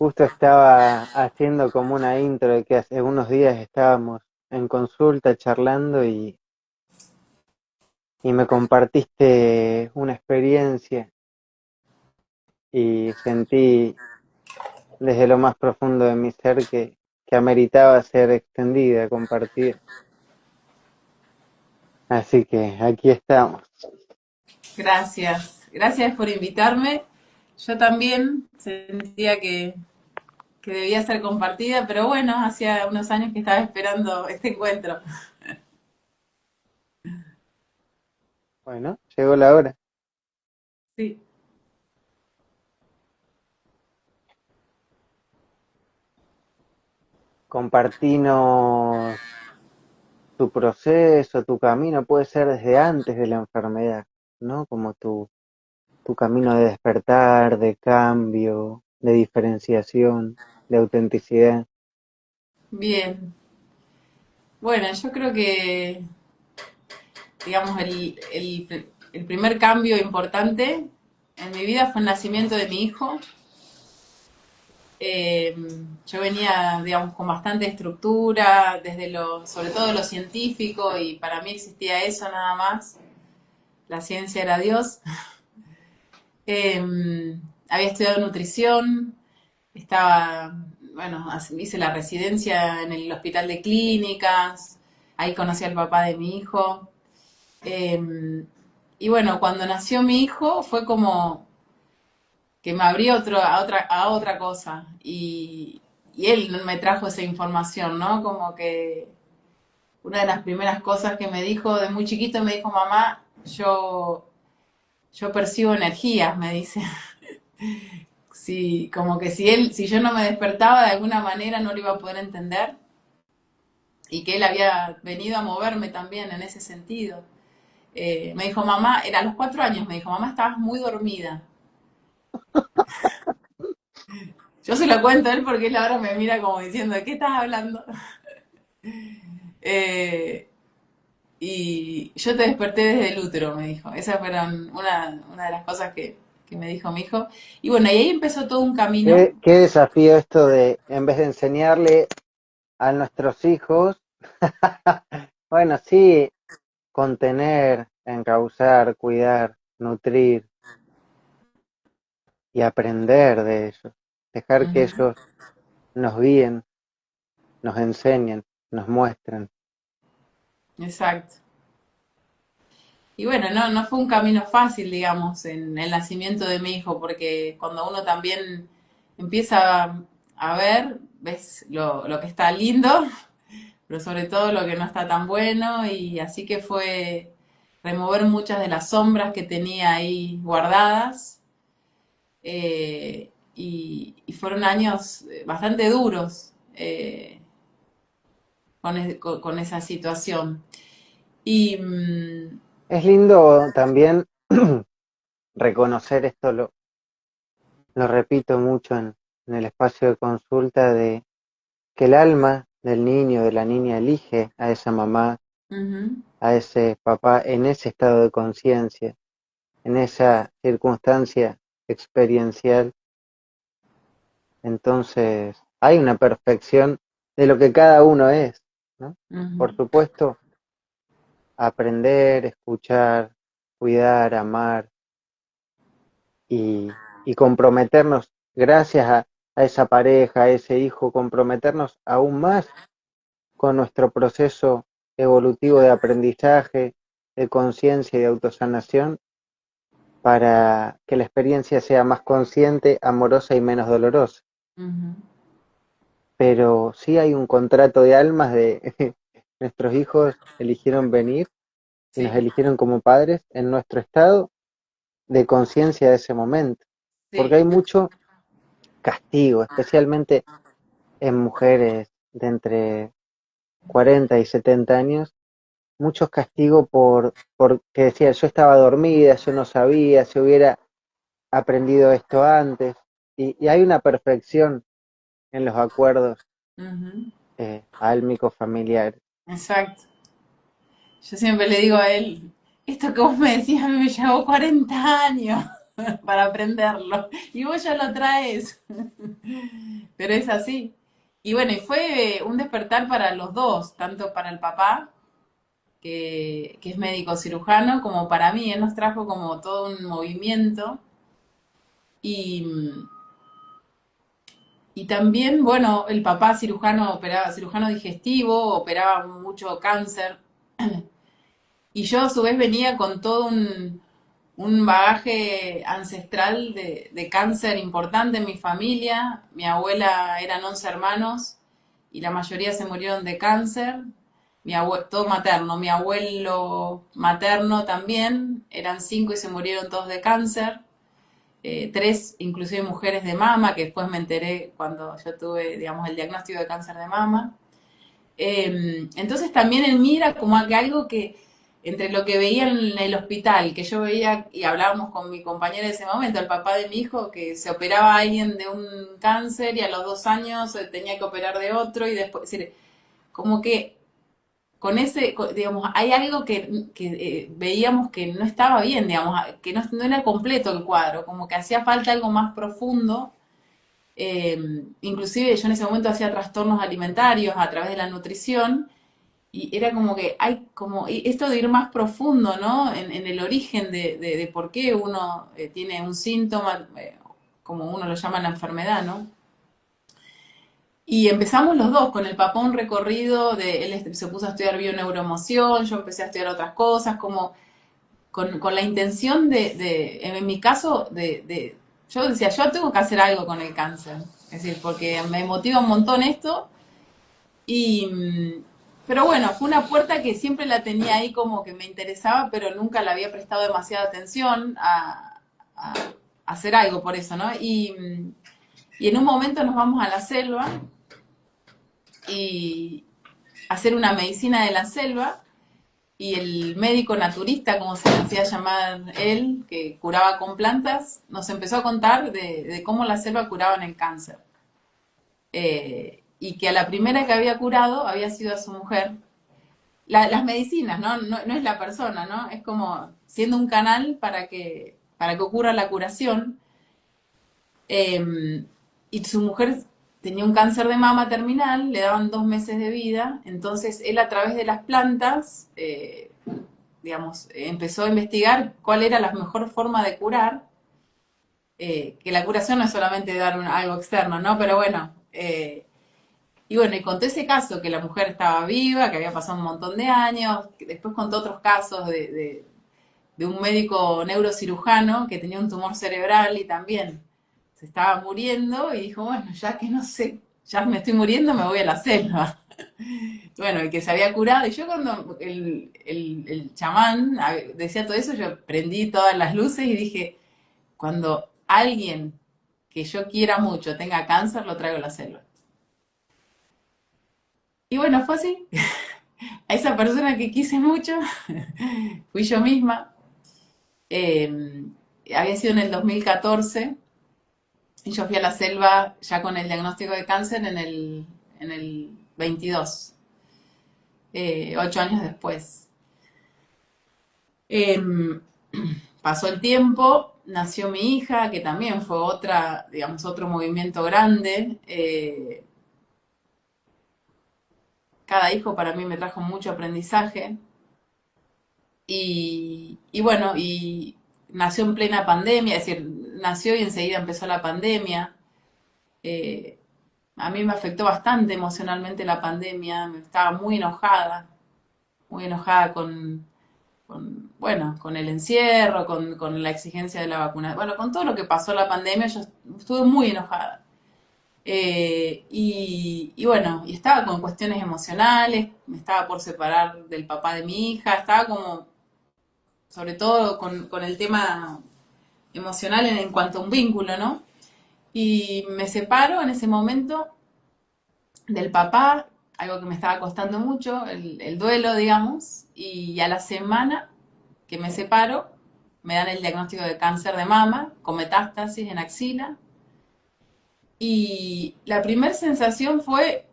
Justo estaba haciendo como una intro de que hace unos días estábamos en consulta charlando y me compartiste una experiencia y sentí desde lo más profundo de mi ser que ameritaba ser extendida, compartida. Así que aquí estamos. Gracias, gracias por invitarme. Yo también sentía que debía ser compartida, pero bueno, hacía unos años que estaba esperando este encuentro. Bueno, llegó la hora. Sí. Compartinos tu proceso, tu camino, puede ser desde antes de la enfermedad, ¿no? Como tu camino de despertar, de cambio, de diferenciación, de autenticidad. Bien. Bueno, yo creo que, digamos, el primer cambio importante en mi vida fue el nacimiento de mi hijo. Eh, yo venía, digamos, con bastante estructura, sobre todo lo científico, y para mí existía eso nada más. La ciencia era Dios. Había estudiado nutrición, estaba, bueno, hice la residencia en el hospital de clínicas, ahí conocí al papá de mi hijo. Eh, y bueno, cuando nació mi hijo fue como que me abrió a otra cosa y él me trajo esa información, ¿no? Como que una de las primeras cosas que me dijo de muy chiquito me dijo, mamá, yo percibo energías, me dice. Sí, como que si yo no me despertaba de alguna manera no lo iba a poder entender y que él había venido a moverme también en ese sentido. Me dijo, mamá, era a los 4 años, me dijo, mamá, estabas muy dormida. Yo se lo cuento a él porque él ahora me mira como diciendo, ¿de qué estás hablando? Eh, y yo te desperté desde el útero, me dijo. Esas fueron una de las cosas que me dijo mi hijo. Y bueno, y ahí empezó todo un camino. Qué desafío esto de, en vez de enseñarle a nuestros hijos, bueno, sí, contener, encauzar, cuidar, nutrir y aprender de ellos. Dejar que Ujú, ellos nos guíen, nos enseñen, nos muestren. exacto. Y bueno, no fue un camino fácil, digamos, en el nacimiento de mi hijo, porque cuando uno también empieza a ver, ves lo que está lindo, pero sobre todo lo que no está tan bueno, y así que fue remover muchas de las sombras que tenía ahí guardadas, y fueron años bastante duros con esa situación. Y Es lindo también reconocer esto, lo repito mucho en el espacio de consulta, de que el alma del niño, de la niña elige a esa mamá, ujú, a ese papá en ese estado de conciencia, en esa circunstancia experiencial. Entonces, hay una perfección de lo que cada uno es, ¿no? ujú, Por supuesto, aprender, escuchar, cuidar, amar y comprometernos gracias a esa pareja, a ese hijo, comprometernos aún más con nuestro proceso evolutivo de aprendizaje, de conciencia y de autosanación para que la experiencia sea más consciente, amorosa y menos dolorosa. ujú. Pero sí hay un contrato de almas de nuestros hijos eligieron venir y nos Sí, eligieron como padres en nuestro estado de conciencia de ese momento. Porque sí, hay mucho castigo, especialmente en mujeres de entre 40 y 70 años, muchos castigos porque decía, yo estaba dormida, yo no sabía, si hubiera aprendido esto antes. Y hay una perfección en los acuerdos ujú, álmicos familiares. exacto. Yo siempre le digo a él, esto que vos me decís a mí me llevó 40 años. para aprenderlo. Y vos ya lo traes. Pero es así. Y bueno, y fue un despertar para los dos, tanto para el papá, que es médico cirujano, como para mí. Él nos trajo como todo un movimiento. Y, y también, bueno, el papá cirujano operaba, cirujano digestivo, operaba mucho cáncer. Y yo a su vez venía con todo un bagaje ancestral de cáncer importante en mi familia. Mi abuela eran 11 hermanos y la mayoría se murieron de cáncer. Todo materno, mi abuelo materno también, eran 5 y se murieron todos de cáncer. 3 inclusive mujeres de mama, que después me enteré cuando yo tuve, digamos, el diagnóstico de cáncer de mama. Entonces también en mí era como que algo que, entre lo que veía en el hospital, que yo veía y hablábamos con mi compañera de ese momento, el papá de mi hijo, que se operaba a alguien de un cáncer y a los 2 años tenía que operar de otro y después, es decir, como que con ese, digamos, hay algo que veíamos que no estaba bien, digamos, que no era completo el cuadro, como que hacía falta algo más profundo. Inclusive yo en ese momento hacía trastornos alimentarios a través de la nutrición y era como que hay como esto de ir más profundo, ¿no? En el origen de por qué uno tiene un síntoma, como uno lo llama la enfermedad, ¿no? Y empezamos los dos, con el papá un recorrido de, él se puso a estudiar bioneuroemoción, yo empecé a estudiar otras cosas, como con la intención en mi caso, yo decía, yo tengo que hacer algo con el cáncer. Es decir, porque me motiva un montón esto. Y, pero bueno, fue una puerta que siempre la tenía ahí como que me interesaba, pero nunca le había prestado demasiada atención a hacer algo por eso, ¿no? Y en un momento nos vamos a la selva y hacer una medicina de la selva y el médico naturista, como se hacía llamar él, que curaba con plantas, nos empezó a contar de cómo la selva curaban el cáncer. Y que a la primera que había curado había sido a su mujer. Las medicinas, ¿no? No es la persona, ¿no? Es como siendo un canal para que ocurra la curación. Y su mujer tenía un cáncer de mama terminal, le daban 2 meses de vida, entonces él a través de las plantas, digamos, empezó a investigar cuál era la mejor forma de curar, que la curación no es solamente dar algo externo, ¿no? Pero bueno, y bueno, y contó ese caso, que la mujer estaba viva, que había pasado un montón de años, que después contó otros casos de un médico neurocirujano que tenía un tumor cerebral y también se estaba muriendo y dijo, bueno, ya que no sé, ya me estoy muriendo, me voy a la selva. Bueno, el que se había curado, y yo cuando el chamán decía todo eso, yo prendí todas las luces y dije, cuando alguien que yo quiera mucho tenga cáncer, lo traigo a la selva. Y bueno, fue así. A esa persona que quise mucho, fui yo misma. Eh, Había sido en el 2014 y yo fui a la selva ya con el diagnóstico de cáncer en el 22, 8 años después. Eh, Pasó el tiempo, nació mi hija, que también fue otra, digamos, otro movimiento grande. Cada hijo para mí me trajo mucho aprendizaje. Y bueno, y nació en plena pandemia, es decir, nació y enseguida empezó la pandemia. Eh, a mí me afectó bastante emocionalmente la pandemia, me estaba muy enojada bueno, con el encierro, con la exigencia de la vacuna, bueno, con todo lo que pasó la pandemia, yo estuve muy enojada. Y bueno, y estaba con cuestiones emocionales, me estaba por separar del papá de mi hija, estaba como, sobre todo con el tema emocional en cuanto a un vínculo, ¿no? Y me separo en ese momento del papá, algo que me estaba costando mucho, el duelo, digamos, y a la semana que me separo, me dan el diagnóstico de cáncer de mama, con metástasis en axila, y la primera sensación fue,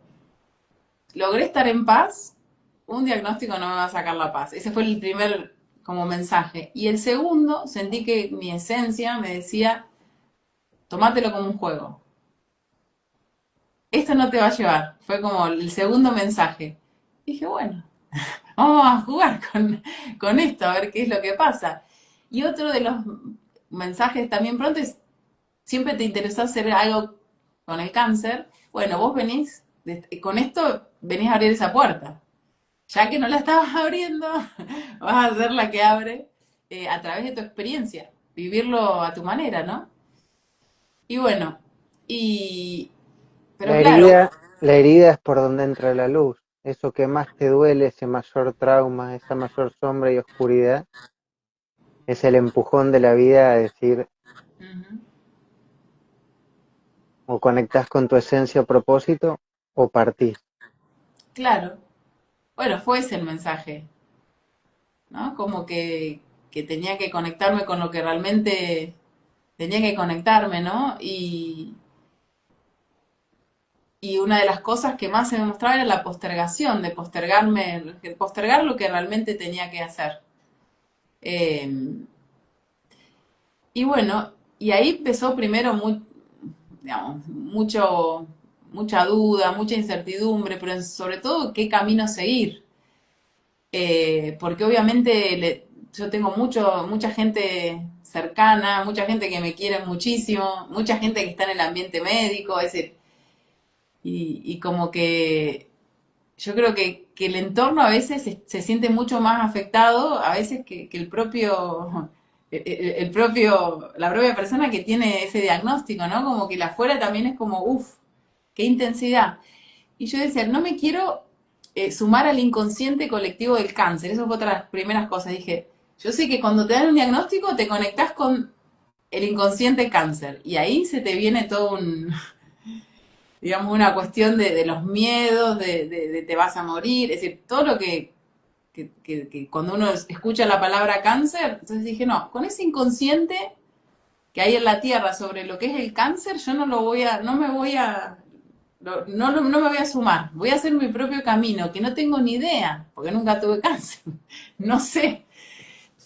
logré estar en paz, un diagnóstico no me va a sacar la paz. Ese fue el primer, como mensaje. Y el segundo, sentí que mi esencia me decía, tomátelo como un juego. Esto no te va a llevar. Fue como el segundo mensaje. Y dije, bueno, vamos a jugar con esto, a ver qué es lo que pasa. Y otro de los mensajes también pronto es, siempre te interesó hacer algo con el cáncer. Bueno, vos venís, con esto venís a abrir esa puerta. Ya que no la estabas abriendo, vas a ser la que abre a través de tu experiencia, vivirlo a tu manera, ¿no? Y bueno, y, pero La claro, herida, la herida es por donde entra la luz. Eso que más te duele, ese mayor trauma, esa mayor sombra y oscuridad, es el empujón de la vida a decir, ujú, o conectás con tu esencia o propósito, o partís. claro, bueno, fue ese el mensaje, ¿no? Como que tenía que conectarme con lo que realmente tenía que conectarme, ¿no? Y una de las cosas que más se me mostraba era la postergación, de postergarme, de postergar lo que realmente tenía que hacer. Eh, y bueno, y ahí empezó primero digamos, mucha duda, mucha incertidumbre, pero sobre todo qué camino seguir. Porque obviamente yo tengo mucha gente cercana, mucha gente que me quiere muchísimo, mucha gente que está en el ambiente médico, es decir, y como que yo creo que el entorno a veces se siente mucho más afectado, a veces que el propio, la propia persona que tiene ese diagnóstico, ¿no? Como que la afuera también es como, uff, qué intensidad. Y yo decía, no me quiero sumar al inconsciente colectivo del cáncer. Eso fue otra de las primeras cosas. Dije, yo sé que cuando te dan un diagnóstico te conectás con el inconsciente cáncer. Y ahí se te viene todo un, digamos, una cuestión de los miedos, de te vas a morir. Es decir, todo lo que cuando uno escucha la palabra cáncer, entonces dije, no, con ese inconsciente que hay en la Tierra sobre lo que es el cáncer, yo no lo voy a, no me voy a, no me voy a sumar, voy a hacer mi propio camino, que no tengo ni idea, porque nunca tuve cáncer, no sé.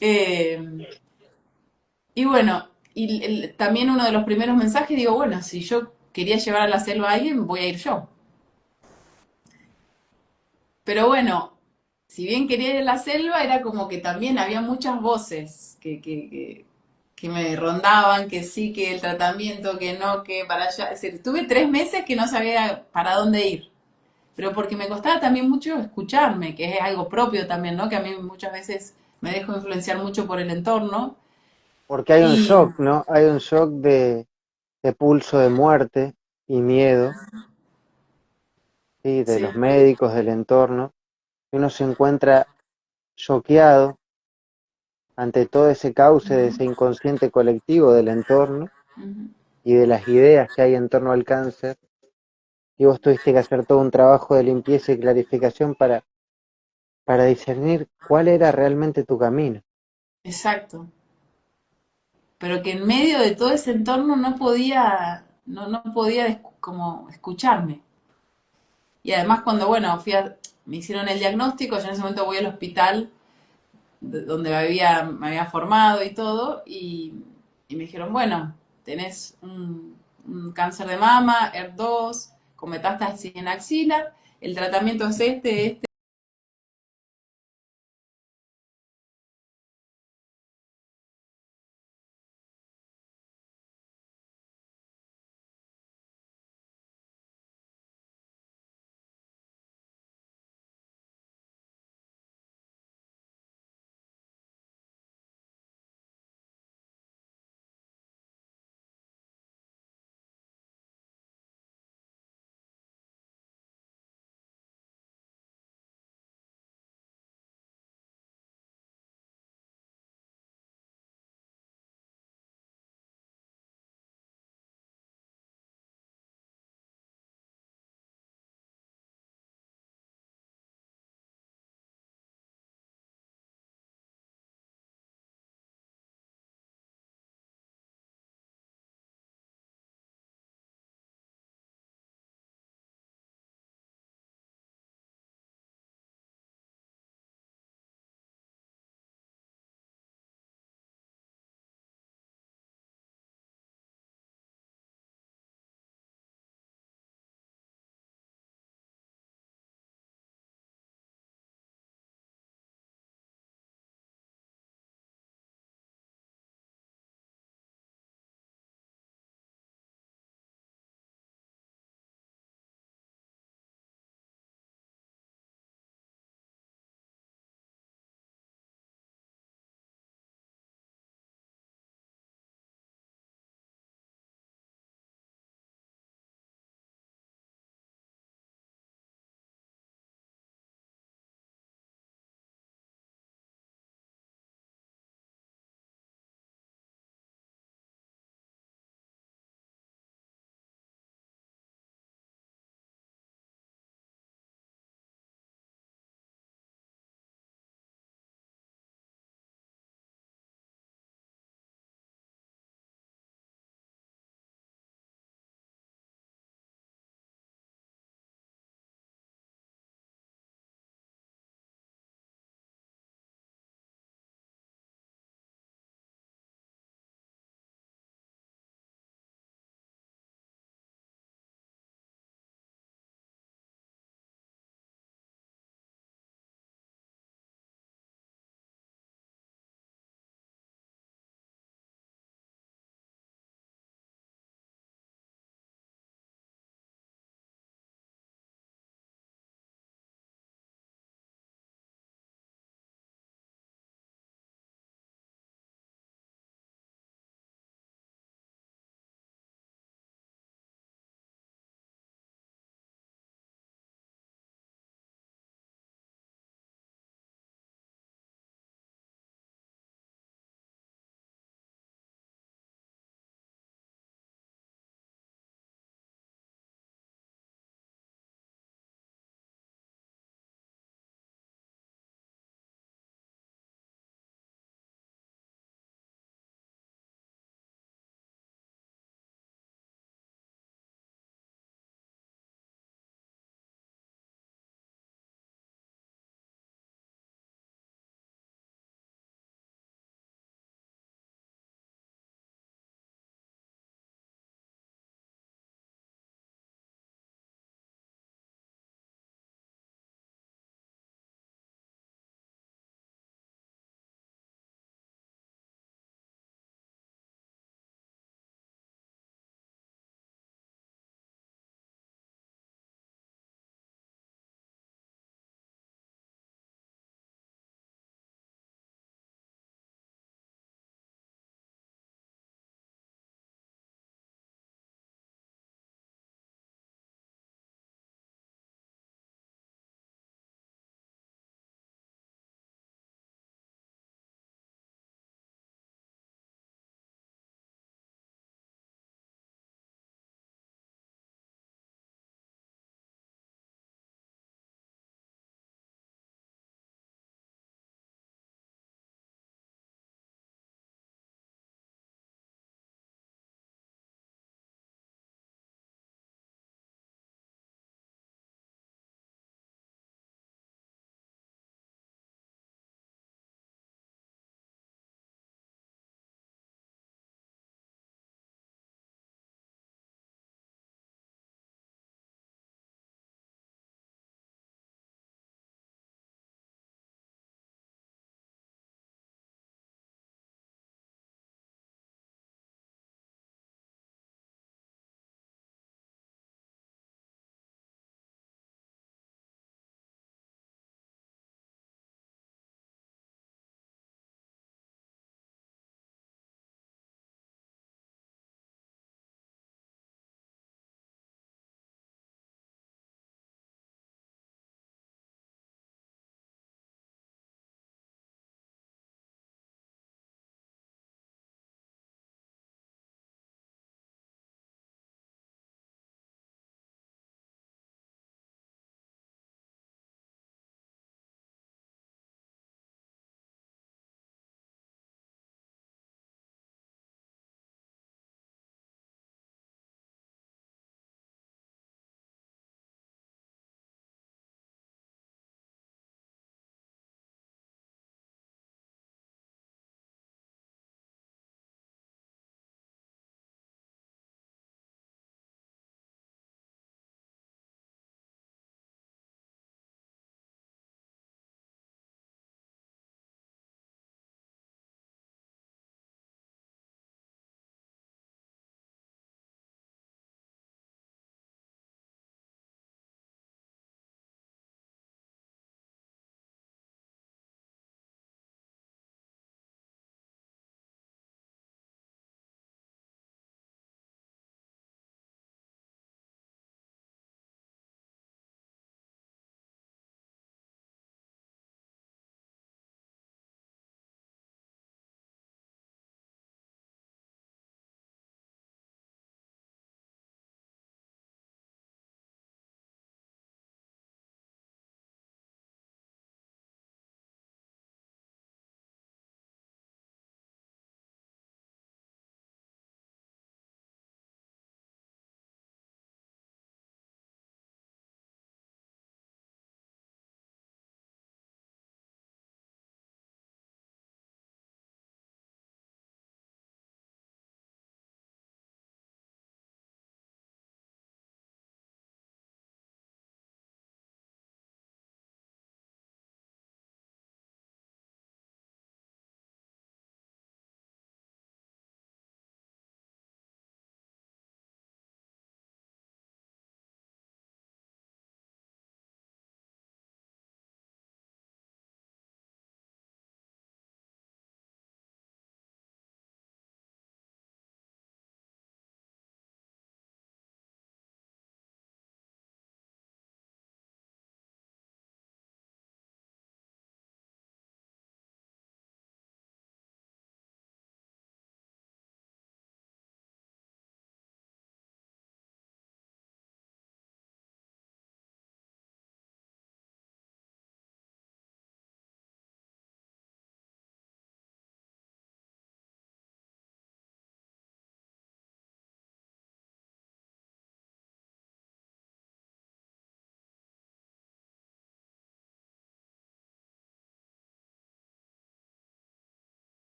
Eh, y bueno, y también uno de los primeros mensajes, digo, bueno, si yo quería llevar a la selva a alguien, voy a ir yo. Pero bueno, si bien quería ir a la selva, era como que también había muchas voces que me rondaban, que sí, que el tratamiento, que no, que para allá. Es decir, tuve 3 meses que no sabía para dónde ir. Pero porque me costaba también mucho escucharme, que es algo propio también, ¿no? Que a mí muchas veces me dejo influenciar mucho por el entorno. Porque hay un Y shock, ¿no? Hay un shock de pulso de muerte y miedo, ¿sí? De sí, los médicos, del entorno. Y uno se encuentra choqueado ante todo ese cauce de ese inconsciente colectivo del entorno ujú, y de las ideas que hay en torno al cáncer. Y vos tuviste que hacer todo un trabajo de limpieza y clarificación para discernir cuál era realmente tu camino. exacto. Pero que en medio de todo ese entorno no podía, no podía como escucharme. Y además cuando, bueno, me hicieron el diagnóstico, yo en ese momento voy al hospital donde me había formado y todo, y me dijeron, bueno, tenés un cáncer de mama, ER2, con metástasis en axila, el tratamiento es este,